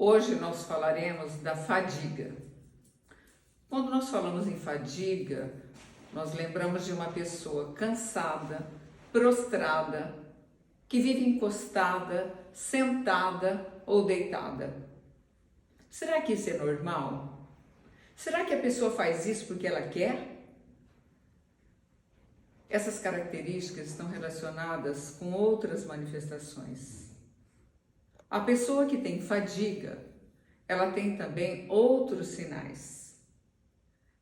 Hoje nós falaremos da fadiga. Quando nós falamos em fadiga, nós lembramos de uma pessoa cansada, prostrada, que vive encostada, sentada ou deitada. Será que isso é normal? Será que a pessoa faz isso porque ela quer? Essas características estão relacionadas com outras manifestações. A pessoa que tem fadiga, ela tem também outros sinais.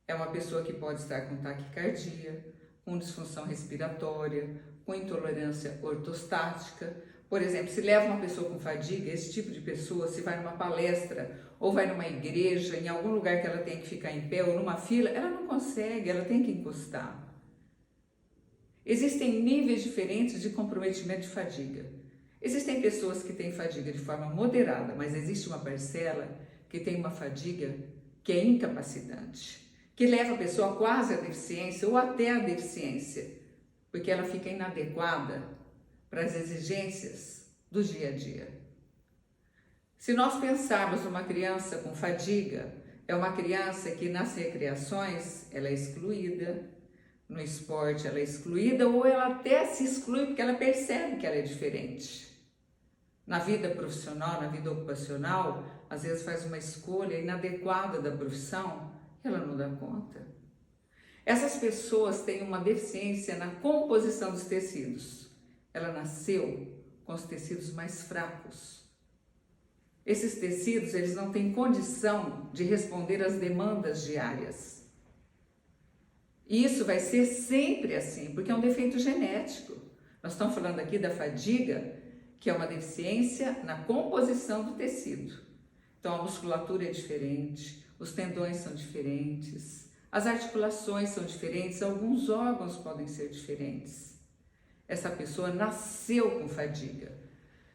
É uma pessoa que pode estar com taquicardia, com disfunção respiratória, com intolerância ortostática. Por exemplo, se leva uma pessoa com fadiga, esse tipo de pessoa, se vai numa palestra ou vai numa igreja, em algum lugar que ela tem que ficar em pé ou numa fila, ela não consegue, ela tem que encostar. Existem níveis diferentes de comprometimento de fadiga. Existem pessoas que têm fadiga de forma moderada, mas existe uma parcela que tem uma fadiga que é incapacitante, que leva a pessoa quase à deficiência ou até à deficiência, porque ela fica inadequada para as exigências do dia a dia. Se nós pensarmos numa criança com fadiga, é uma criança que nas recreações ela é excluída, no esporte ela é excluída ou ela até se exclui porque ela percebe que ela é diferente. Na vida profissional, na vida ocupacional, às vezes faz uma escolha inadequada da profissão, ela não dá conta. Essas pessoas têm uma deficiência na composição dos tecidos. Ela nasceu com os tecidos mais fracos. Esses tecidos, eles não têm condição de responder às demandas diárias. E isso vai ser sempre assim, porque é um defeito genético. Nós estamos falando aqui da fadiga, que é uma deficiência na composição do tecido. Então, a musculatura é diferente, os tendões são diferentes, as articulações são diferentes, alguns órgãos podem ser diferentes. Essa pessoa nasceu com fadiga.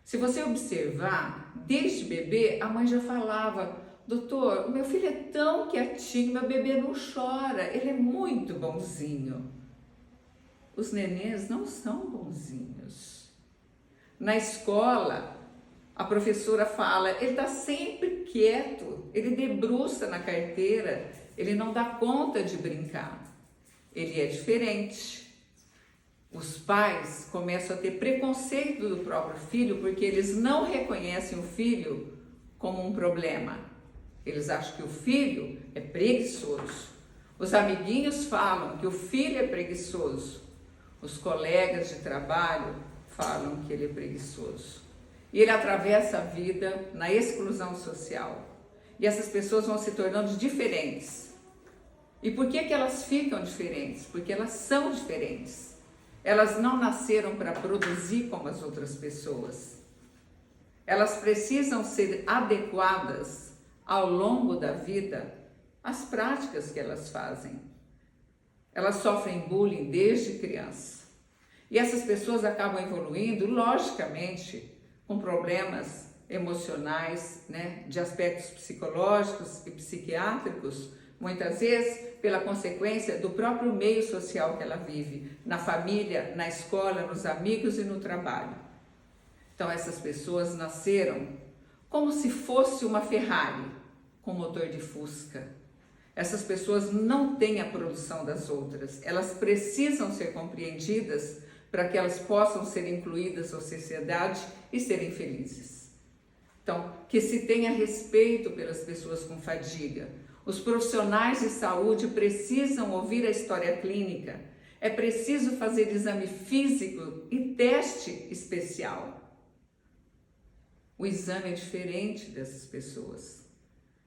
Se você observar, desde bebê, a mãe já falava: doutor, meu filho é tão quietinho, meu bebê não chora, ele é muito bonzinho. Os nenês não são bonzinhos. Na escola, a professora fala: ele está sempre quieto, ele debruça na carteira, ele não dá conta de brincar. Ele é diferente. Os pais começam a ter preconceito do próprio filho porque eles não reconhecem o filho como um problema. Eles acham que o filho é preguiçoso. Os amiguinhos falam que o filho é preguiçoso. Os colegas de trabalho falam que ele é preguiçoso. E ele atravessa a vida na exclusão social. E essas pessoas vão se tornando diferentes. E por que elas ficam diferentes? Porque elas são diferentes. Elas não nasceram para produzir como as outras pessoas. Elas precisam ser adequadas ao longo da vida às práticas que elas fazem. Elas sofrem bullying desde criança. E essas pessoas acabam evoluindo, logicamente, com problemas emocionais, de aspectos psicológicos e psiquiátricos, muitas vezes pela consequência do próprio meio social que ela vive, na família, na escola, nos amigos e no trabalho. Então essas pessoas nasceram como se fosse uma Ferrari com motor de Fusca. Essas pessoas não têm a produção das outras, elas precisam ser compreendidas para que elas possam ser incluídas na sociedade e serem felizes. Então, que se tenha respeito pelas pessoas com fadiga. Os profissionais de saúde precisam ouvir a história clínica. É preciso fazer exame físico e teste especial. O exame é diferente dessas pessoas.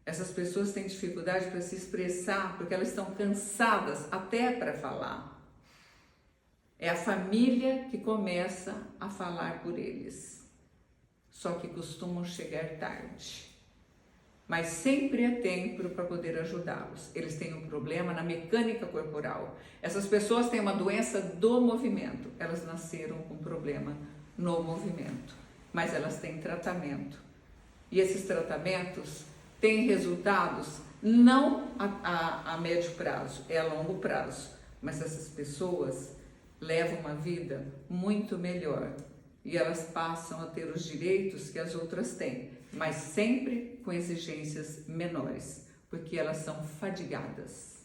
Essas pessoas têm dificuldade para se expressar porque elas estão cansadas até para falar. É a família que começa a falar por eles. Só que costumam chegar tarde. Mas sempre há tempo para poder ajudá-los. Eles têm um problema na mecânica corporal. Essas pessoas têm uma doença do movimento. Elas nasceram com problema no movimento. Mas elas têm tratamento. E esses tratamentos têm resultados não a médio prazo, é a longo prazo. Mas essas pessoas levam uma vida muito melhor e elas passam a ter os direitos que as outras têm, mas sempre com exigências menores, porque elas são fadigadas.